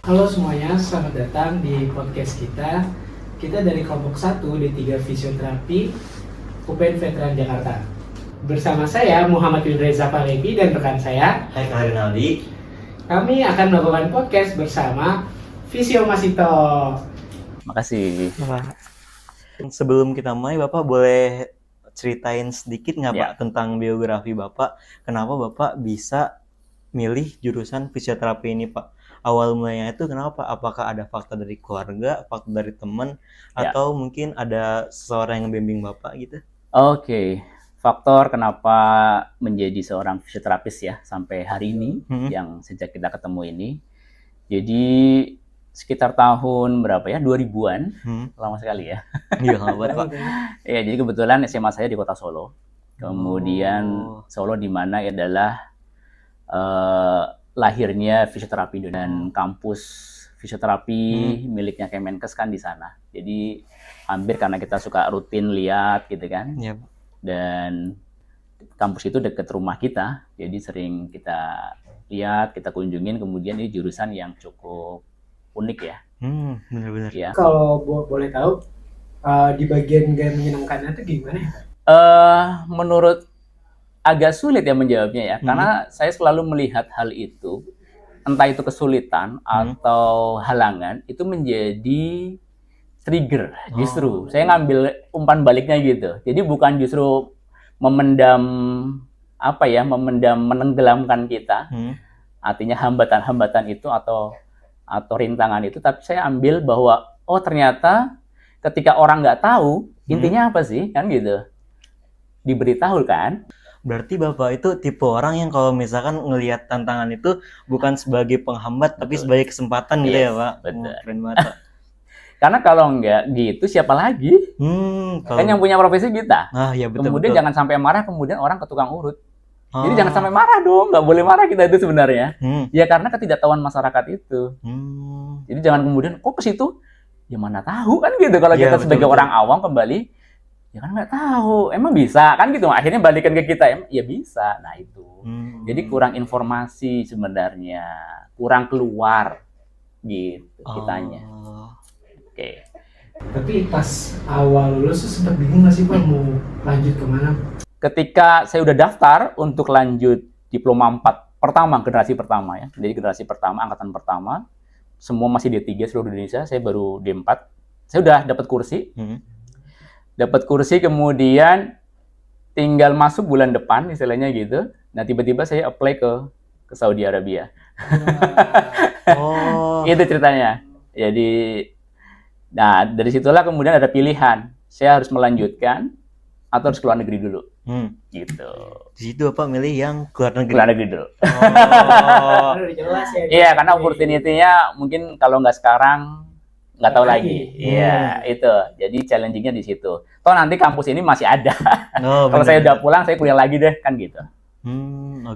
Halo semuanya, selamat datang di podcast kita. Kita dari kelompok 1 D3 Fisioterapi UPN Veteran Jakarta. Bersama saya Muhammad Reza Palevi dan rekan saya Hai Kak Rinaldi. Kami akan melakukan podcast bersama Fisio Masito. Makasih. Sebelum kita mulai, Bapak boleh ceritain sedikit nggak Pak Ya. tentang biografi Bapak? Kenapa Bapak bisa milih jurusan fisioterapi ini Pak? Awal mulanya itu kenapa Pak? Apakah ada faktor dari keluarga, faktor dari teman, Ya. atau mungkin ada seseorang yang membimbing Bapak gitu? Oke, faktor kenapa menjadi seorang fisioterapis ya sampai hari ini yang sejak kita ketemu ini. Jadi sekitar tahun berapa ya? 2000-an. Lama sekali ya. Iya, nggak buat Pak. Ya, jadi kebetulan SMA saya di Kota Solo. Kemudian Solo di mana adalah lahirnya fisioterapi dan kampus fisioterapi miliknya Kemenkes kan di sana. Jadi hampir karena kita suka rutin lihat gitu kan. Iya. Dan kampus itu dekat rumah kita, jadi sering kita lihat, kita kunjungin. Kemudian ini jurusan yang cukup unik ya. Benar-benar. Ya. Kalau boleh tahu, di bagian gaya menyenangkannya itu gimana ya? Menurut agak sulit ya menjawabnya ya, karena saya selalu melihat hal itu, entah itu kesulitan atau halangan, itu menjadi trigger. Justru saya ngambil umpan baliknya gitu. Jadi bukan justru memendam menenggelamkan kita, artinya hambatan-hambatan itu atau rintangan itu, tapi saya ambil bahwa ternyata ketika orang nggak tahu intinya apa sih kan gitu, diberitahu kan. Berarti Bapak itu tipe orang yang kalau misalkan ngelihat tantangan itu bukan sebagai penghambat, tapi sebagai kesempatan gitu ya Pak? Betul. Keren banget Pak. Karena kalau nggak gitu siapa lagi? Kan yang punya profesi kita. Ya betul. Kemudian jangan sampai marah, kemudian orang ke tukang urut. Jadi jangan sampai marah dong, nggak boleh marah kita itu sebenarnya. Ya karena ketidaktahuan masyarakat itu. Jadi jangan kemudian kok ke situ? Ya mana tahu kan gitu, kalau kita sebagai orang awam kembali, ya kan nggak tahu, emang bisa kan gitu, akhirnya balikan ke kita, ya bisa. Nah itu, jadi kurang informasi sebenarnya, kurang keluar gitu kitanya. Oke. Tapi pas awal lulus tuh sempat bingung nggak sih Pak mau lanjut kemana? Ketika saya udah daftar untuk lanjut diploma 4 pertama, generasi pertama ya, jadi generasi pertama, angkatan pertama, semua masih D3 seluruh Indonesia, saya baru D4, saya udah dapat kursi. Dapat kursi, kemudian tinggal masuk bulan depan istilahnya gitu. Nah tiba-tiba saya apply ke Saudi Arabia. Itu ceritanya. Jadi, nah dari situlah kemudian ada pilihan, saya harus melanjutkan atau harus keluar negeri dulu. Gitu. Di situ Bapak milih yang keluar negeri. Keluar negeri dulu. Jelas ya. Iya, karena opportunity-nya mungkin kalau nggak sekarang nggak tahu lagi. Iya, itu. Jadi challenging-nya di situ. Toh nanti kampus ini masih ada. Kalau saya udah pulang, saya kuliah lagi deh, kan gitu.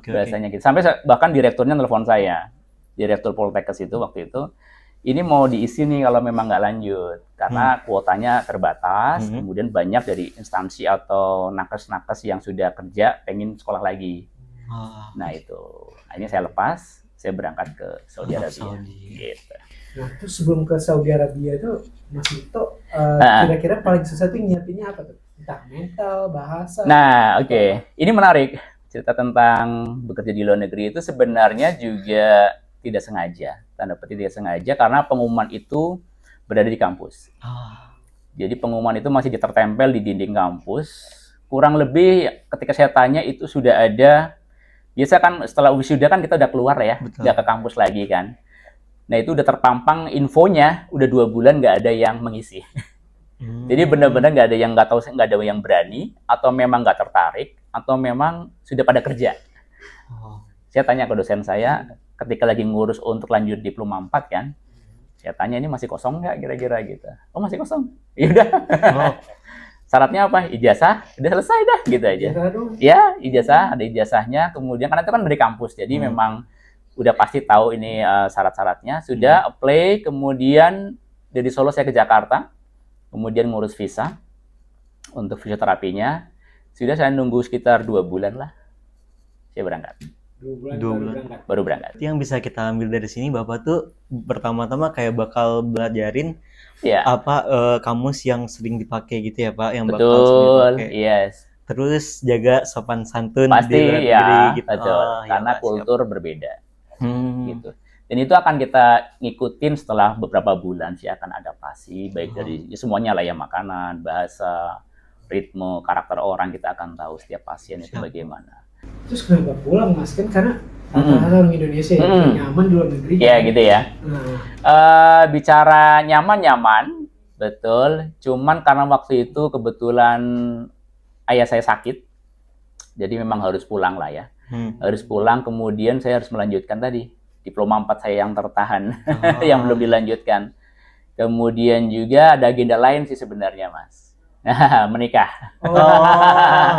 Biasanya gitu. Sampai bahkan direkturnya telepon saya. Direktur Poltekkes itu waktu itu, ini mau diisi nih kalau memang nggak lanjut. Karena kuotanya terbatas, kemudian banyak dari instansi atau nakes-nakes yang sudah kerja pengen sekolah lagi. Nah itu. Akhirnya saya lepas, saya berangkat ke Saudi Arabia. Gitu. Nah, terus sebelum ke Saudi Arabia itu Mas Vito, kira-kira paling susah tuh nyiapinnya apa tuh? Entah mental, bahasa. Nah, oke. Ini menarik. Cerita tentang bekerja di luar negeri itu sebenarnya juga tidak sengaja. Tanda petik tidak sengaja karena pengumuman itu berada di kampus. Jadi pengumuman itu masih tertempel di dinding kampus. Kurang lebih ketika saya tanya itu sudah ada, biasa kan setelah wisuda kan kita udah keluar ya, udah ke kampus lagi kan. Nah itu udah terpampang infonya, udah 2 bulan nggak ada yang mengisi. Jadi benar-benar nggak ada yang nggak ada yang berani, atau memang nggak tertarik, atau memang sudah pada kerja. Saya tanya ke dosen saya, ketika lagi ngurus untuk lanjut diploma 4 kan, saya tanya ini masih kosong nggak kira-kira gitu. Oh masih kosong, ya udah. Syaratnya apa? Ijazah, udah selesai dah gitu aja. Ya ijazah, ada ijazahnya, kemudian karena itu kan dari kampus, jadi memang udah pasti tahu ini syarat-syaratnya, sudah apply, kemudian dari Solo saya ke Jakarta, kemudian ngurus visa untuk fisioterapinya, sudah saya nunggu sekitar 2 bulan lah, saya berangkat. 2 bulan Dua baru bulan. berangkat. baru berangkat. Yang bisa kita ambil dari sini Bapak tuh pertama-tama kayak bakal belajarin Ya, kamus yang sering dipakai gitu ya Pak, yang bakal sering betul. dipakai. Yes. Terus jaga sopan santun di Pasti luar ya, negeri gitu. betul. Oh, ya Karena Pak, siap. kultur berbeda Hmm. gitu. Dan itu akan kita ngikutin setelah beberapa bulan sih, akan adaptasi baik dari ya semuanya lah ya, makanan, bahasa, ritme, karakter orang, kita akan tahu setiap pasien itu Siap. bagaimana. Terus kenapa pulang Mas? Kan karena Mm-mm. rata-rata orang Indonesia ya, Mm-mm. nyaman di luar negeri. Ya gitu ya. Nah, Bicara nyaman, betul. Cuman karena waktu itu kebetulan ayah saya sakit, jadi memang harus pulang lah ya. Harus pulang, kemudian saya harus melanjutkan tadi diploma 4 saya yang tertahan, yang belum dilanjutkan. Kemudian juga ada agenda lain sih sebenarnya, Mas. Menikah. Oh,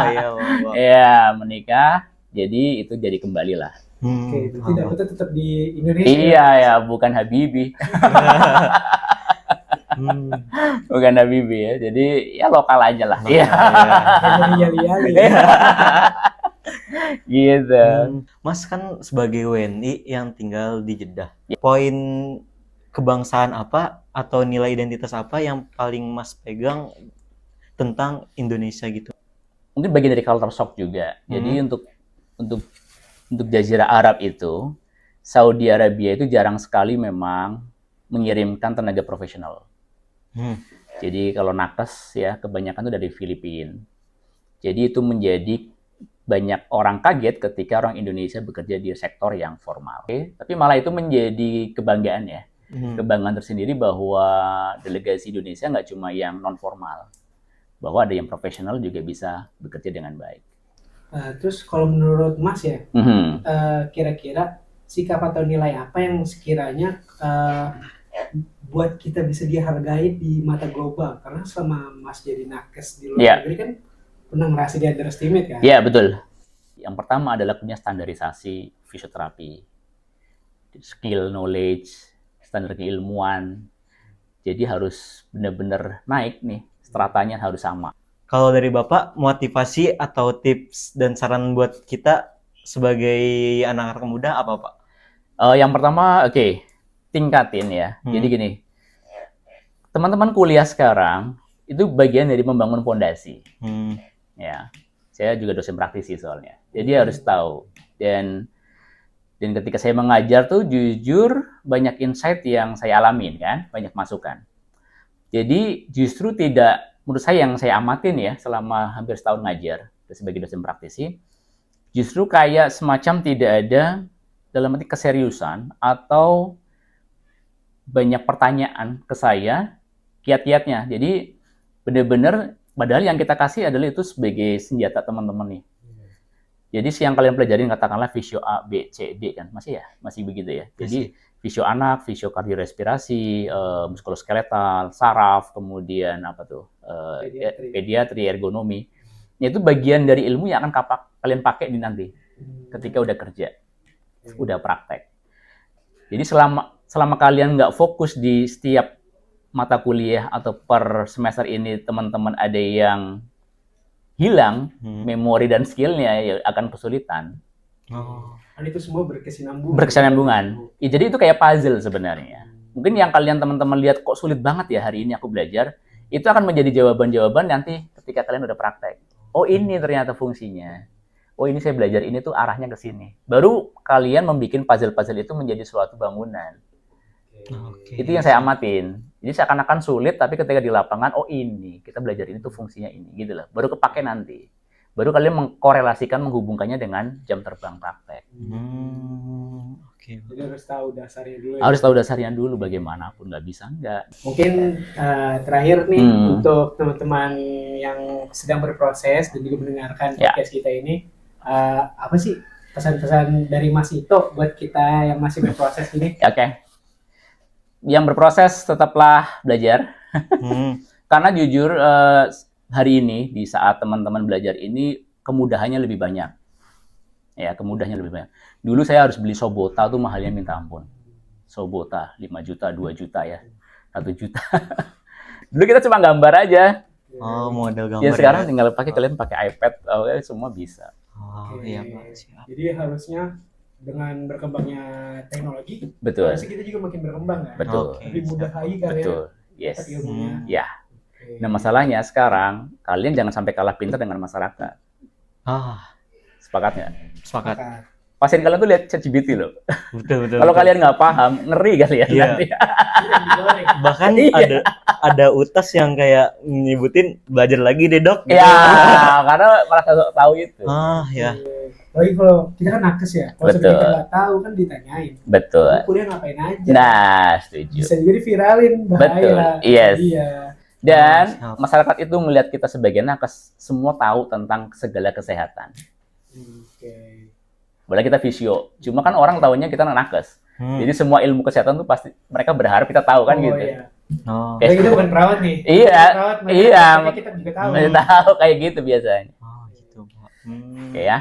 iya Bapak. Ya, menikah. Jadi itu jadi kembali lah. Oke, berarti dapetnya tetap di Indonesia. Iya ya, bukan Habibie. Bukan Habibie ya. Jadi ya lokal aja lah. Iya. Jadi yali-yali. Gitu. Mas kan sebagai WNI yang tinggal di Jeddah. Poin kebangsaan apa atau nilai identitas apa yang paling Mas pegang tentang Indonesia gitu? Mungkin bagian dari culture shock juga. Jadi untuk Jazirah Arab itu, Saudi Arabia itu jarang sekali memang mengirimkan tenaga profesional. Jadi kalau nakes ya kebanyakan itu dari Filipina. Jadi itu menjadi banyak orang kaget ketika orang Indonesia bekerja di sektor yang formal. Tapi malah itu menjadi kebanggaan ya. Kebanggaan tersendiri bahwa delegasi Indonesia nggak cuma yang non formal, bahwa ada yang profesional juga bisa bekerja dengan baik. Terus kalau menurut Mas ya, kira-kira sikap atau nilai apa yang sekiranya buat kita bisa dihargai di mata global? Karena selama Mas jadi nakes di luar negeri kan pernah merasa di underestimate kan? Iya, betul. Yang pertama adalah punya standarisasi fisioterapi, skill, knowledge, standar keilmuan. Jadi harus benar-benar naik nih, stratanya harus sama. Kalau dari Bapak, motivasi atau tips dan saran buat kita sebagai anak-anak muda apa Pak? Yang pertama, tingkatin ya. Jadi gini, teman-teman kuliah sekarang itu bagian dari membangun fondasi. Ya, saya juga dosen praktisi soalnya. Jadi harus tahu. Dan ketika saya mengajar tuh jujur banyak insight yang saya alamin kan, banyak masukan. Jadi justru tidak, menurut saya yang saya amatin ya selama hampir setahun ngajar sebagai dosen praktisi, justru kayak semacam tidak ada dalam arti keseriusan atau banyak pertanyaan ke saya, kiat-kiatnya. Jadi benar-benar padahal yang kita kasih adalah itu sebagai senjata teman-teman nih. Jadi yang kalian pelajarin katakanlah fisio A, B, C, D kan, masih begitu ya. Jadi fisio anak, fisio kardiorespirasi, muskuloskeletal, saraf, kemudian pediatri, ergonomi. Itu bagian dari ilmu yang akan kalian pakai di nanti ketika udah kerja, udah praktek. Jadi selama kalian nggak fokus di setiap mata kuliah atau per semester ini teman-teman ada yang hilang memori dan skillnya, ya akan kesulitan. Dan itu semua berkesinambungan. Ya, jadi itu kayak puzzle sebenarnya. Mungkin yang kalian teman-teman lihat kok sulit banget ya hari ini aku belajar, itu akan menjadi jawaban-jawaban nanti ketika kalian udah praktek. Oh ini ternyata fungsinya. Oh ini saya belajar ini tuh arahnya ke sini. Baru kalian membuat puzzle-puzzle itu menjadi suatu bangunan. Itu yang saya amatin. Jadi seakan-akan sulit, tapi ketika di lapangan, oh ini, kita belajar ini tuh fungsinya ini, gitu loh. Baru kepake nanti. Baru kalian mengkorelasikan, menghubungkannya dengan jam terbang praktek. Jadi harus tahu dasarnya dulu. Harus tahu dasarnya dulu, bagaimanapun, nggak bisa enggak. Mungkin terakhir nih, untuk teman-teman yang sedang berproses dan juga mendengarkan podcast kita ini, apa sih pesan-pesan dari Mas Ito buat kita yang masih berproses ini? Yang berproses tetaplah belajar. Karena jujur hari ini di saat teman-teman belajar ini kemudahannya lebih banyak. Ya, kemudahannya lebih banyak. Dulu saya harus beli Sobota tuh mahalnya minta ampun. Sobota 5 juta, 2 juta ya. 1 juta. Dulu kita cuma gambar aja. Model gambar. Ya sekarang tinggal kalian pakai iPad, semua bisa. Jadi harusnya dengan berkembangnya teknologi, Betul. pasti kita juga makin berkembang kan. Betul. Oke. Lebih mudah lagi kan ya. Betul. Yes. dapat ilmunya. Ya. Oke. Nah, masalahnya sekarang kalian jangan sampai kalah pintar dengan masyarakat. Sepakat nggak? Sepakat. Maka, Pasien kalian tuh lihat ChatGPT loh. Betul, betul. Kalau betul. kalian nggak paham, ngeri kalian Iya. nanti. tidak digoreng. Bahkan Iya. ada utas yang kayak nyebutin belajar lagi deh dok. gitu. Ya, karena merasa tahu itu. Ya. Lagi kalau kita kan nakes ya, kalau Betul. sampai kita nggak tahu kan ditanyain, Betul. "Lu kuliah ngapain aja?" Nah, setuju. Bisa jadi viralin, bahaya. Betul, yes. Iya. Dan Siap. masyarakat itu melihat kita sebagai nakes, semua tahu tentang segala kesehatan. Oke. Boleh kita visio, cuma kan orang tahunya kita nakes. Jadi semua ilmu kesehatan tuh pasti mereka berharap kita tahu kan Oh, gitu. Iya. Oh. Kayak Kayak kita bukan perawat nih. Iya, Kita perawat, mereka iya. tapi kita juga tahu. Kita tahu kayak gitu biasanya. Oh, gitu, Pak. Oke ya.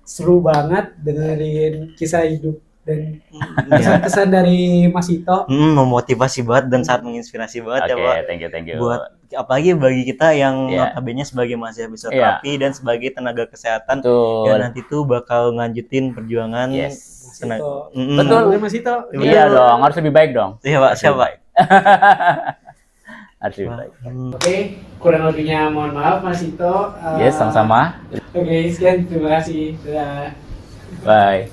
Seru banget dengerin kisah hidup dan Ya. kesan-kesan dari Mas Ito. Memotivasi banget dan sangat menginspirasi banget ya, Pak. Oke, thank you. Buat apalagi bagi kita yang Iya. notabene sebagai mahasiswa Iya. fisioterapi dan sebagai tenaga kesehatan Betul. yang nanti tuh bakal nganjutin perjuangan Yes. Mas tenaga. Ito. Betul. Boleh Mas Ito. Iya dong, harus lebih baik dong. Iya, Pak. Siapa? Harus lebih baik. Oke, kurang lebihnya mohon maaf Mas Ito. Yes, sama-sama. Oke, sekian, terima kasih. Dadah. Bye.